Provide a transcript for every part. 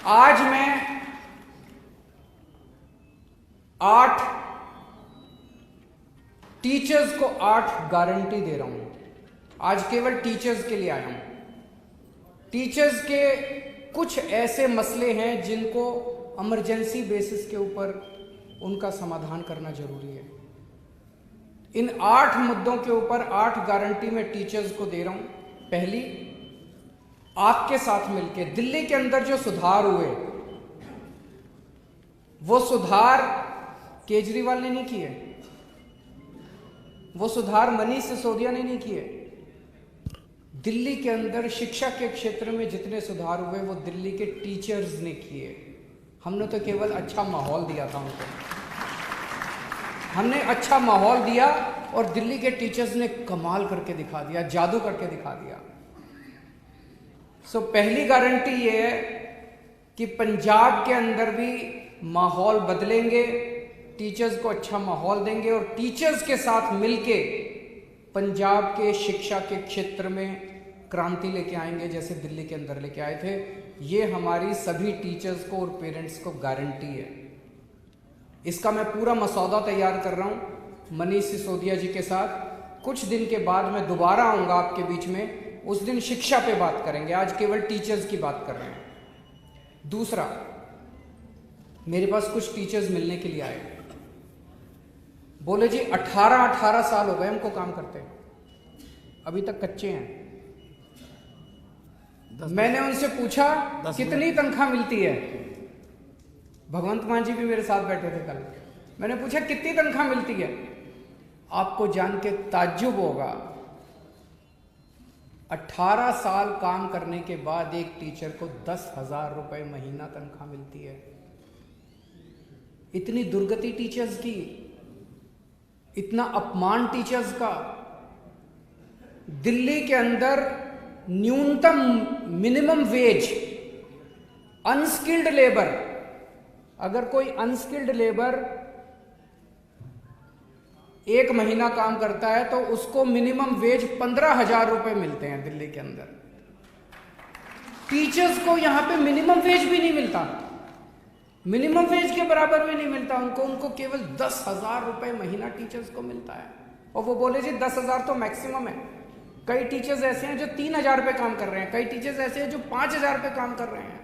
आज मैं 8 टीचर्स को 8 गारंटी दे रहा हूं। आज केवल टीचर्स के लिए आया हूं। टीचर्स के कुछ ऐसे मसले हैं जिनको इमरजेंसी बेसिस के ऊपर उनका समाधान करना जरूरी है। इन 8 मुद्दों के ऊपर 8 गारंटी मैं टीचर्स को दे रहा हूं। पहली, आपके साथ मिलके दिल्ली के अंदर जो सुधार हुए, वो सुधार केजरीवाल ने नहीं किए, वो सुधार मनीष सिसोदिया ने नहीं किए। दिल्ली के अंदर शिक्षा के क्षेत्र में जितने सुधार हुए वो दिल्ली के टीचर्स ने किए। हमने तो केवल अच्छा माहौल दिया था उनको, हमने अच्छा माहौल दिया और दिल्ली के टीचर्स ने कमाल करके दिखा दिया, जादू करके दिखा दिया। पहली गारंटी ये है कि पंजाब के अंदर भी माहौल बदलेंगे, टीचर्स को अच्छा माहौल देंगे और टीचर्स के साथ मिलके पंजाब के शिक्षा के क्षेत्र में क्रांति लेके आएंगे, जैसे दिल्ली के अंदर लेके आए थे। ये हमारी सभी टीचर्स को और पेरेंट्स को गारंटी है। इसका मैं पूरा मसौदा तैयार कर रहा हूं मनीष सिसोदिया जी के साथ। कुछ दिन के बाद मैं दोबारा आऊंगा आपके बीच में, उस दिन शिक्षा पे बात करेंगे। आज केवल टीचर्स की बात कर रहे हैं। दूसरा, मेरे पास कुछ टीचर्स मिलने के लिए आए, बोले जी 18 साल हो गए हमको काम करते, अभी तक कच्चे हैं। मैंने उनसे पूछा कितनी तनख्वाह मिलती है। भगवंत मान जी भी मेरे साथ बैठे थे कल। मैंने पूछा कितनी तनख्वाह मिलती है। आपको जान के ताज्जुब होगा, 18 साल काम करने के बाद एक टीचर को 10,000 रुपए महीना तनख्वाह मिलती है। इतनी दुर्गति टीचर्स की, इतना अपमान टीचर्स का। दिल्ली के अंदर न्यूनतम मिनिमम वेज, अनस्किल्ड लेबर, अगर कोई अनस्किल्ड लेबर 1 महीना काम करता है तो उसको मिनिमम वेज 15,000 रुपए मिलते हैं दिल्ली के अंदर। टीचर्स को यहां पे मिनिमम वेज भी नहीं मिलता, मिनिमम वेज के बराबर भी नहीं मिलता उनको केवल 10,000 रुपए महीना टीचर्स को मिलता है। और वो बोले जी 10,000 तो मैक्सिमम है। कई टीचर्स ऐसे हैं जो 3,000 पे काम कर रहे हैं, कई टीचर्स ऐसे हैं जो 5,000 पे काम कर रहे हैं।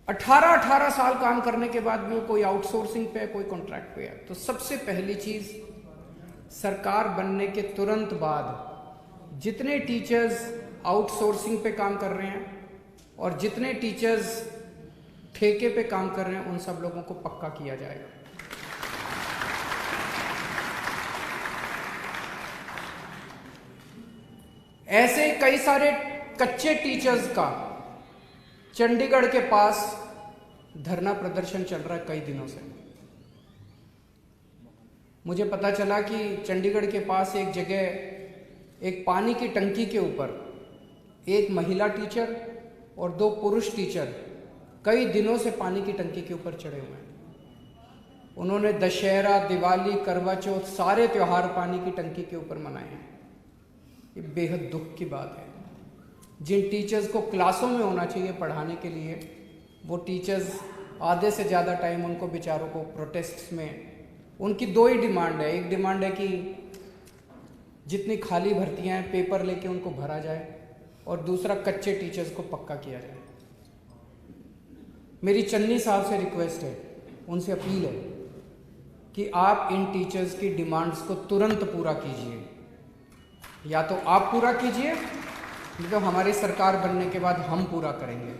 18 साल काम करने के बाद भी कोई आउटसोर्सिंग पे है, कोई कॉन्ट्रैक्ट पे है। तो सबसे पहली चीज, सरकार बनने के तुरंत बाद जितने टीचर्स आउटसोर्सिंग पे काम कर रहे हैं और जितने टीचर्स ठेके पे काम कर रहे हैं, उन सब लोगों को पक्का किया जाएगा। ऐसे कई सारे कच्चे टीचर्स का चंडीगढ़ के पास धरना प्रदर्शन चल रहा है कई दिनों से। मुझे पता चला कि चंडीगढ़ के पास एक जगह एक पानी की टंकी के ऊपर एक महिला टीचर और 2 पुरुष टीचर कई दिनों से पानी की टंकी के ऊपर चढ़े हुए हैं। उन्होंने दशहरा, दिवाली, करवा चौथ सारे त्योहार पानी की टंकी के ऊपर मनाए हैं। ये बेहद दुख की बात है। जिन टीचर्स को क्लासों में होना चाहिए पढ़ाने के लिए, वो टीचर्स आधे से ज़्यादा टाइम उनको बेचारों को प्रोटेस्ट्स में, उनकी 2 ही डिमांड है। एक डिमांड है कि जितनी खाली भर्तियां हैं पेपर लेके उनको भरा जाए, और दूसरा कच्चे टीचर्स को पक्का किया जाए। मेरी चन्नी साहब से रिक्वेस्ट है, उनसे अपील है कि आप इन टीचर्स की डिमांड्स को तुरंत पूरा कीजिए। या तो आप पूरा कीजिए, नहीं तो हमारी सरकार बनने के बाद हम पूरा करेंगे।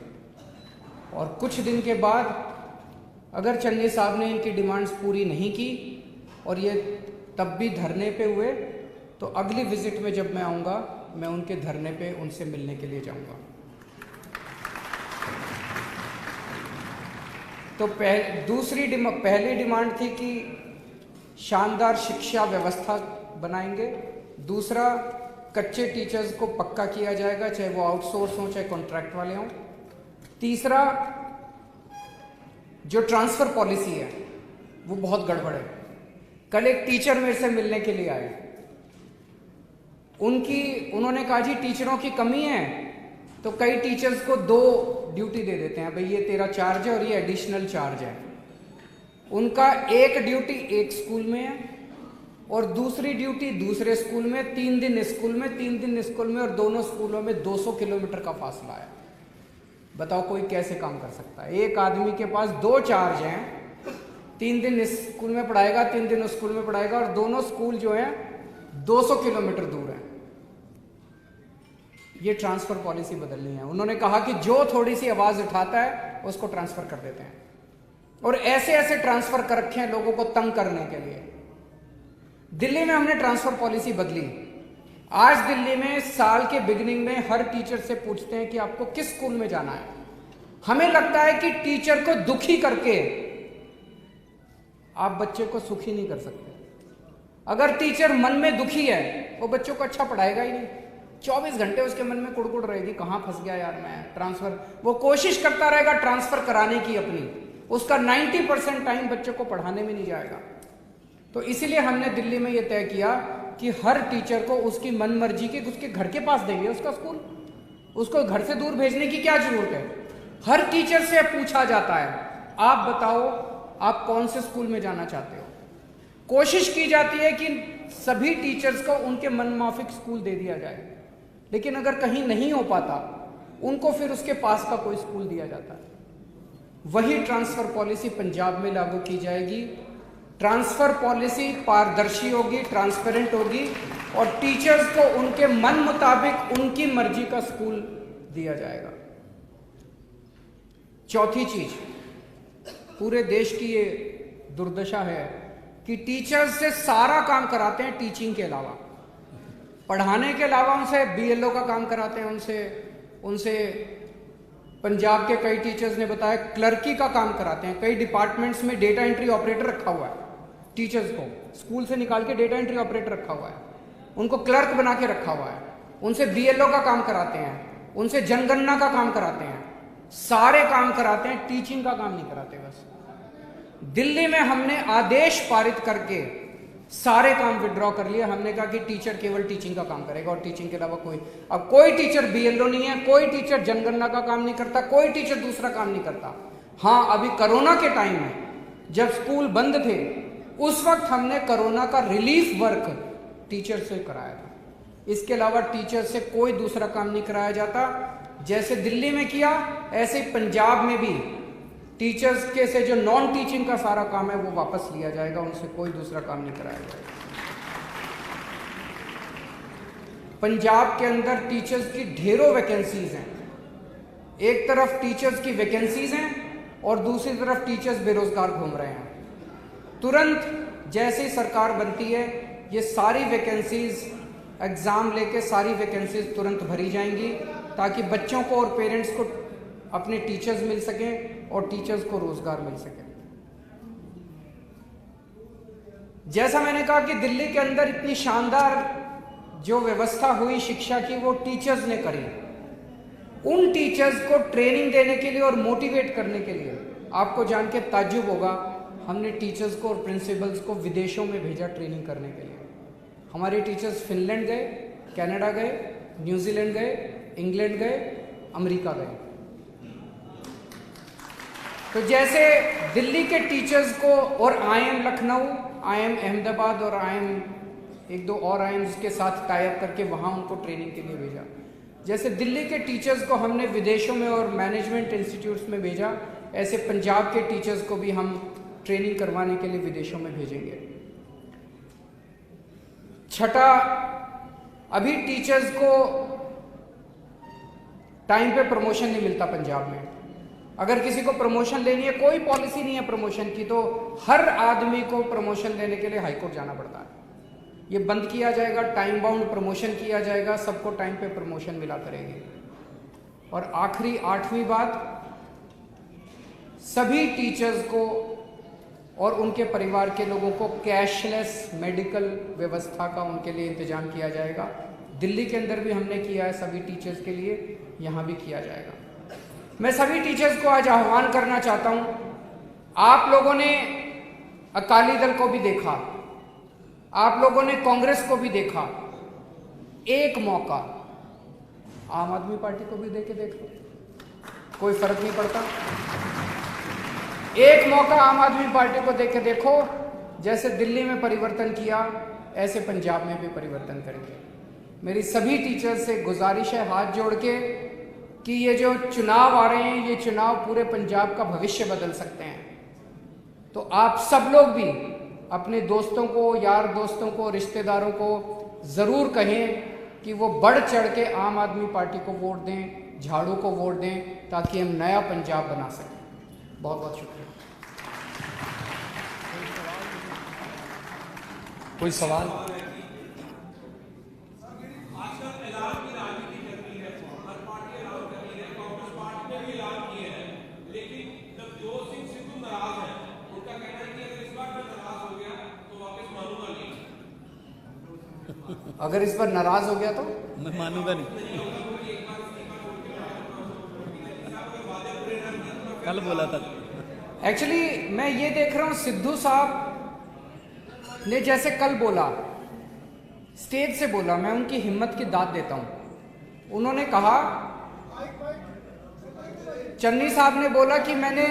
और कुछ दिन के बाद अगर चन्नी साहब ने इनकी डिमांड्स पूरी नहीं की और ये तब भी धरने पे हुए, तो अगली विजिट में जब मैं आऊँगा, मैं उनके धरने पे उनसे मिलने के लिए जाऊँगा। तो पहली डिमांड थी कि शानदार शिक्षा व्यवस्था बनाएंगे। दूसरा, कच्चे टीचर्स को पक्का किया जाएगा, चाहे वो आउटसोर्स हो चाहे कॉन्ट्रैक्ट वाले हों। तीसरा, जो ट्रांसफर पॉलिसी है वो बहुत गड़बड़ है। कल एक टीचर मेरे से मिलने के लिए आए, उन्होंने कहा जी टीचरों की कमी है, तो कई टीचर्स को 2 ड्यूटी दे देते हैं, भाई ये तेरा चार्ज है और ये एडिशनल चार्ज है। उनका एक ड्यूटी एक स्कूल में है और दूसरी ड्यूटी दूसरे स्कूल में, 3 दिन स्कूल में, 3 दिन स्कूल में, और दोनों स्कूलों में 200 किलोमीटर का फासला है। बताओ कोई कैसे काम कर सकता है? एक आदमी के पास 2 चार्ज हैं, 3 दिन इस स्कूल में पढ़ाएगा, 3 दिन उस स्कूल में पढ़ाएगा, और दोनों स्कूल जो है 200 किलोमीटर दूर है। ये ट्रांसफर पॉलिसी बदलनी है। उन्होंने कहा कि जो थोड़ी सी आवाज उठाता है उसको ट्रांसफर कर देते हैं, और ऐसे ऐसे ट्रांसफर कर रखे हैं लोगों को तंग करने के लिए। दिल्ली में हमने ट्रांसफर पॉलिसी बदली। आज दिल्ली में साल के बिगिनिंग में हर टीचर से पूछते हैं कि आपको किस स्कूल में जाना है। हमें लगता है कि टीचर को दुखी करके आप बच्चे को सुखी नहीं कर सकते। अगर टीचर मन में दुखी है वो बच्चों को अच्छा पढ़ाएगा ही नहीं। 24 घंटे उसके मन में कुड़कुड़ रहेगी, कहां फंस गया यार मैं, ट्रांसफर। वो कोशिश करता रहेगा ट्रांसफर कराने की अपनी, उसका 90% टाइम बच्चों को पढ़ाने में नहीं जाएगा। तो इसीलिए हमने दिल्ली में यह तय किया कि हर टीचर को उसकी मन मर्जी के उसके घर के पास देंगे उसका स्कूल। उसको घर से दूर भेजने की क्या जरूरत है? हर टीचर से पूछा जाता है, आप बताओ आप कौन से स्कूल में जाना चाहते हो। कोशिश की जाती है कि सभी टीचर्स को उनके मनमाफिक स्कूल दे दिया जाए, लेकिन अगर कहीं नहीं हो पाता उनको फिर उसके पास का कोई स्कूल दिया जाता है। वही ट्रांसफर पॉलिसी पंजाब में लागू की जाएगी। ट्रांसफर पॉलिसी पारदर्शी होगी, ट्रांसपेरेंट होगी, और टीचर्स को उनके मन मुताबिक उनकी मर्जी का स्कूल दिया जाएगा। चौथी चीज, पूरे देश की ये दुर्दशा है कि टीचर्स से सारा काम कराते हैं टीचिंग के अलावा, पढ़ाने के अलावा उनसे बीएलओ का काम कराते हैं, उनसे पंजाब के कई टीचर्स ने बताया क्लर्की का काम कराते हैं। कई डिपार्टमेंट्स में डेटा एंट्री ऑपरेटर रखा हुआ है, टीचर्स को स्कूल से निकाल के डेटा एंट्री ऑपरेटर रखा हुआ है, उनको क्लर्क बना के रखा हुआ है। उनसे बीएलओ का काम कराते हैं, उनसे जनगणना का काम कराते हैं, सारे काम कराते हैं, टीचिंग का काम नहीं कराते। बस दिल्ली में हमने आदेश पारित करके सारे काम विड्रॉ कर लिया। हमने कहा कि टीचर केवल टीचिंग का काम करेगा और टीचिंग के अलावा अब कोई टीचर बीएलओ नहीं है, कोई टीचर जनगणना का काम नहीं करता, कोई टीचर दूसरा काम नहीं करता। हाँ, अभी कोरोना के टाइम में जब स्कूल बंद थे उस वक्त हमने कोरोना का रिलीफ वर्क टीचर से कराया था। इसके अलावा टीचर से कोई दूसरा काम नहीं कराया जाता। जैसे दिल्ली में किया ऐसे ही पंजाब में भी टीचर्स के से जो नॉन टीचिंग का सारा काम है वो वापस लिया जाएगा, उनसे कोई दूसरा काम नहीं कराया जाएगा। पंजाब के अंदर टीचर्स की ढेरों वैकेंसीज हैं। एक तरफ टीचर्स की वैकेंसीज हैं और दूसरी तरफ टीचर्स बेरोजगार घूम रहे हैं। तुरंत जैसे ही सरकार बनती है ये सारी वैकेंसीज एग्जाम लेके सारी वैकेंसीज तुरंत भरी जाएंगी, ताकि बच्चों को और पेरेंट्स को अपने टीचर्स मिल सकें और टीचर्स को रोजगार मिल सके। जैसा मैंने कहा कि दिल्ली के अंदर इतनी शानदार जो व्यवस्था हुई शिक्षा की वो टीचर्स ने करी। उन टीचर्स को ट्रेनिंग देने के लिए और मोटिवेट करने के लिए आपको जान के ताज्जुब होगा, हमने टीचर्स को और प्रिंसिपल्स को विदेशों में भेजा ट्रेनिंग करने के लिए। हमारे टीचर्स फिनलैंड गए, कनाडा गए, न्यूजीलैंड गए, इंग्लैंड गए, अमेरिका गए। तो जैसे दिल्ली के टीचर्स को और आईएम लखनऊ, आईएम अहमदाबाद और आईएम एक दो और आईएम्स के साथ टाई अप करके वहाँ उनको ट्रेनिंग के लिए भेजा, जैसे दिल्ली के टीचर्स को हमने विदेशों में और मैनेजमेंट इंस्टीट्यूट्स में भेजा, ऐसे पंजाब के टीचर्स को भी हम ट्रेनिंग करवाने के लिए विदेशों में भेजेंगे। छठा, अभी टीचर्स को टाइम पे प्रमोशन नहीं मिलता पंजाब में। अगर किसी को प्रमोशन लेनी है, कोई पॉलिसी नहीं है प्रमोशन की, तो हर आदमी को प्रमोशन लेने के लिए हाईकोर्ट जाना पड़ता है। ये बंद किया जाएगा, टाइम बाउंड प्रमोशन किया जाएगा, सबको टाइम पे प्रमोशन मिला करेंगे। और आखिरी 8वीं बात, सभी टीचर्स को और उनके परिवार के लोगों को कैशलेस मेडिकल व्यवस्था का उनके लिए इंतजाम किया जाएगा। दिल्ली के अंदर भी हमने किया है सभी टीचर्स के लिए, यहाँ भी किया जाएगा। मैं सभी टीचर्स को आज आह्वान करना चाहता हूं, आप लोगों ने अकाली दल को भी देखा, आप लोगों ने कांग्रेस को भी देखा, एक मौका आम आदमी पार्टी को भी दे के देख लो, कोई फर्क नहीं पड़ता। एक मौका आम आदमी पार्टी को दे के देखो, जैसे दिल्ली में परिवर्तन किया ऐसे पंजाब में भी परिवर्तन करेंगे। मेरी सभी टीचर्स से गुजारिश है हाथ जोड़ के कि ये जो चुनाव आ रहे हैं, ये चुनाव पूरे पंजाब का भविष्य बदल सकते हैं। तो आप सब लोग भी अपने दोस्तों को, यार दोस्तों को, रिश्तेदारों को ज़रूर कहें कि वो बढ़ चढ़ के आम आदमी पार्टी को वोट दें, झाड़ू को वोट दें, ताकि हम नया पंजाब बना सकें। बहुत बहुत शुक्रिया। कोई सवाल? अगर इस पर नाराज हो गया तो मैं मानूंगा नहीं। कल बोला था। एक्चुअली मैं ये देख रहा हूं, सिद्धू साहब ने जैसे कल बोला, स्टेज से बोला, मैं उनकी हिम्मत की दाद देता हूं। उन्होंने कहा, चन्नी साहब ने बोला कि मैंने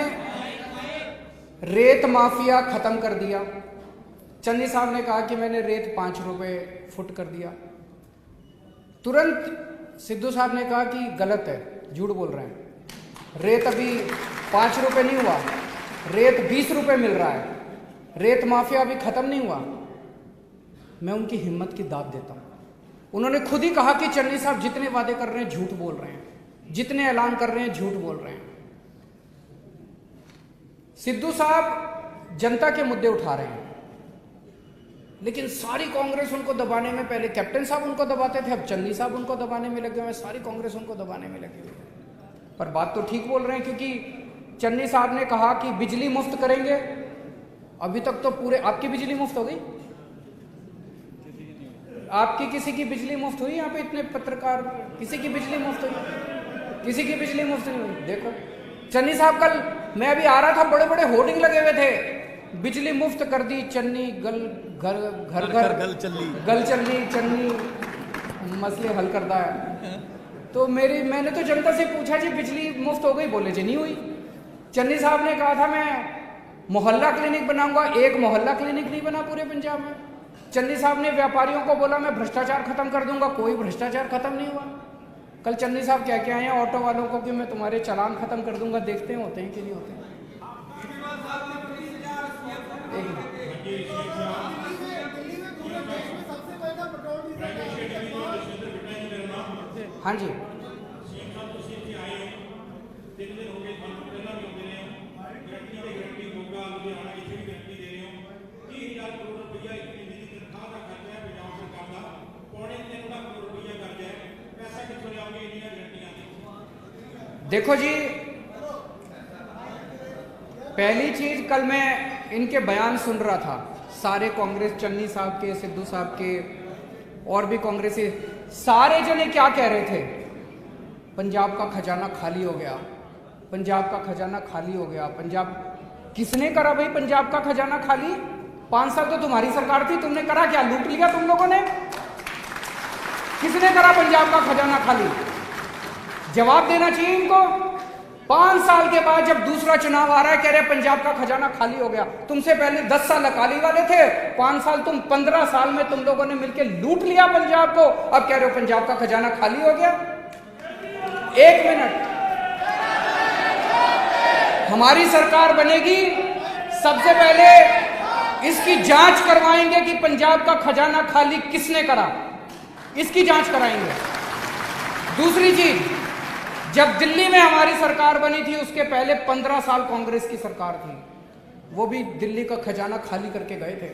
रेत माफिया खत्म कर दिया। चन्नी साहब ने कहा कि मैंने रेत 5 रुपए फुट कर दिया। तुरंत सिद्धू साहब ने कहा कि गलत है, झूठ बोल रहे हैं, रेत अभी 5 रुपए नहीं हुआ, रेत 20 रुपए मिल रहा है, रेत माफिया अभी खत्म नहीं हुआ। मैं उनकी हिम्मत की दाद देता हूं। उन्होंने खुद ही कहा कि चन्नी साहब जितने वादे कर रहे हैं झूठ बोल रहे हैं, जितने ऐलान कर रहे हैं झूठ बोल रहे हैं। सिद्धू साहब जनता के मुद्दे उठा रहे हैं, लेकिन सारी कांग्रेस उनको दबाने में, पहले कैप्टन साहब उनको दबाते थे, अब चन्नी साहब उनको दबाने में लगे हुए, सारी कांग्रेस उनको दबाने में लगी हुई है। पर बात तो ठीक बोल रहे हैं, क्योंकि चन्नी साहब ने कहा कि बिजली मुफ्त करेंगे। अभी तक तो पूरे, आपकी बिजली मुफ्त हो गई? आपकी किसी की बिजली मुफ्त हुई? यहाँ पे इतने पत्रकार, किसी की बिजली मुफ्त हुई? किसी की बिजली मुफ्त नहीं हुई। देखो चन्नी साहब, कल मैं अभी आ रहा था, बड़े बड़े होर्डिंग लगे हुए थे, बिजली मुफ्त कर दी चन्नी, घर घर गल चल्ली चन्नी मसले हल करता है। तो मैंने तो जनता से पूछा जी बिजली मुफ्त हो गई? बोले जी नहीं हुई। चन्नी साहब ने कहा था मैं मोहल्ला क्लिनिक बनाऊंगा, एक मोहल्ला क्लिनिक नहीं बना पूरे पंजाब में। चन्नी साहब ने व्यापारियों को बोला मैं भ्रष्टाचार खत्म कर दूंगा, कोई भ्रष्टाचार खत्म नहीं हुआ। कल चन्नी साहब क्या क्या आए हैं ऑटो वालों को कि मैं तुम्हारे चालान खत्म कर दूंगा, देखते हैं होते हैं कि नहीं होते हैं। हाँ जी, देखो जी, पहली चीज, कल मैं इनके बयान सुन रहा था, सारे कांग्रेस, चन्नी साहब के, सिद्धू साहब के, और भी कांग्रेसी, सारे जने क्या कह रहे थे? पंजाब का खजाना खाली हो गया, पंजाब का खजाना खाली हो गया। पंजाब किसने करा भाई पंजाब का खजाना खाली? 5 साल तो तुम्हारी सरकार थी, तुमने करा क्या? लूट लिया तुम लोगों ने? किसने करा पंजाब का खजाना खाली? जवाब देना चाहिए इनको। 5 साल के बाद जब दूसरा चुनाव आ रहा है, कह रहे पंजाब का खजाना खाली हो गया। तुमसे पहले 10 साल अकाली वाले थे, 5 साल तुम, 15 साल में तुम लोगों ने मिलकर लूट लिया पंजाब को, अब कह रहे हो पंजाब का खजाना खाली हो गया। 1 मिनट, हमारी सरकार बनेगी, सबसे पहले इसकी जांच करवाएंगे कि पंजाब का खजाना खाली किसने करा, इसकी जांच कराएंगे। दूसरी चीज, जब दिल्ली में हमारी सरकार बनी थी, उसके पहले 15 साल कांग्रेस की सरकार थी, वो भी दिल्ली का खजाना खाली करके गए थे।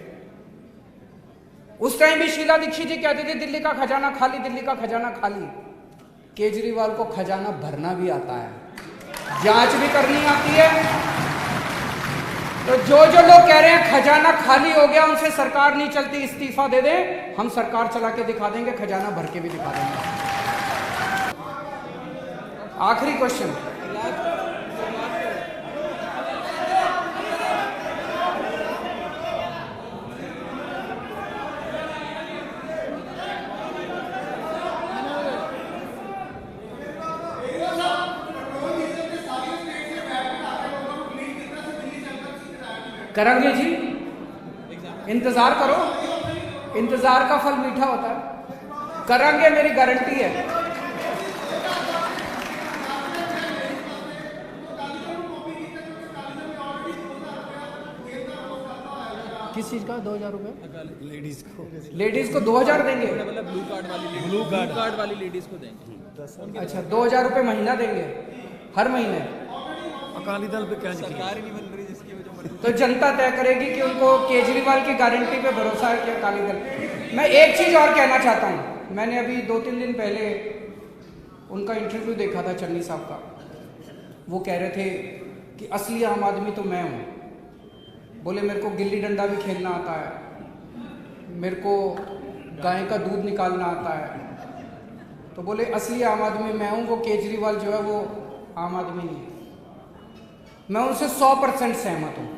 उस टाइम भी शीला दीक्षित जी कहते थे दिल्ली का खजाना खाली, दिल्ली का खजाना खाली। केजरीवाल को खजाना भरना भी आता है, जांच भी करनी आती है। तो जो लोग कह रहे हैं खजाना खाली हो गया, उनसे सरकार नहीं चलती, इस्तीफा दे दें, हम सरकार चला के दिखा देंगे, खजाना भर के भी दिखा देंगे। आखिरी क्वेश्चन, करेंगे जी, इंतजार करो, इंतजार का फल मीठा होता है। करेंगे, मेरी गारंटी है। किस चीज का 2000 रुपए? लेडीज को 2000 देंगे? मतलब ब्लू कार्ड वाली लेडीज को देंगे। अच्छा, 2000 रुपए महीना देंगे हर महीने? अकाली दल पे क्या सरकार ही नहीं बन रही जिसकी वजह तो जनता तय करेगी कि उनको केजरीवाल की गारंटी पे भरोसा है कि अकाली दल। मैं एक चीज और कहना चाहता हूँ, मैंने अभी 2-3 दिन पहले उनका इंटरव्यू देखा था, चन्नी साहब का। वो कह रहे थे कि असली आम आदमी तो मैं हूँ। बोले मेरे को गिल्ली डंडा भी खेलना आता है, मेरे को गाय का दूध निकालना आता है। तो बोले असली आम आदमी मैं हूँ, वो केजरीवाल जो है वो आम आदमी नहीं है। मैं उनसे 100% सहमत हूँ।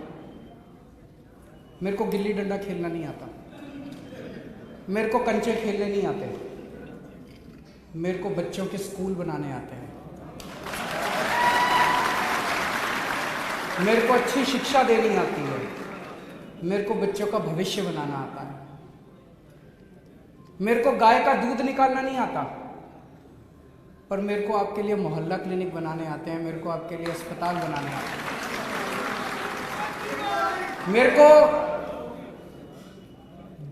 मेरे को गिल्ली डंडा खेलना नहीं आता, मेरे को कंचे खेलने नहीं आते, मेरे को बच्चों के स्कूल बनाने आते हैं, मेरे को अच्छी शिक्षा देनी आती है, मेरे को बच्चों का भविष्य बनाना आता है, मेरे को गाय का दूध निकालना नहीं आता, पर मेरे को आपके लिए मोहल्ला क्लिनिक बनाने आते हैं, मेरे को आपके लिए अस्पताल बनाने आते हैं, मेरे को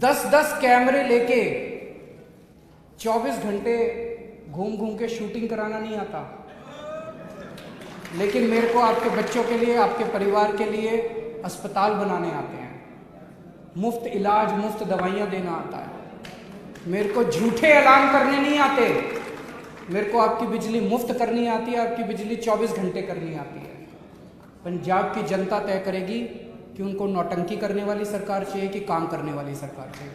10-10 कैमरे लेके 24 घंटे घूम घूम के शूटिंग कराना नहीं आता, लेकिन मेरे को आपके बच्चों के लिए, आपके परिवार के लिए अस्पताल बनाने आते हैं, मुफ्त इलाज, मुफ्त दवाइयाँ देना आता है। मेरे को झूठे ऐलान करने नहीं आते, मेरे को आपकी बिजली मुफ्त करनी आती है, आपकी बिजली 24 घंटे करनी आती है। पंजाब की जनता तय करेगी कि उनको नौटंकी करने वाली सरकार चाहिए कि काम करने वाली सरकार चाहिए।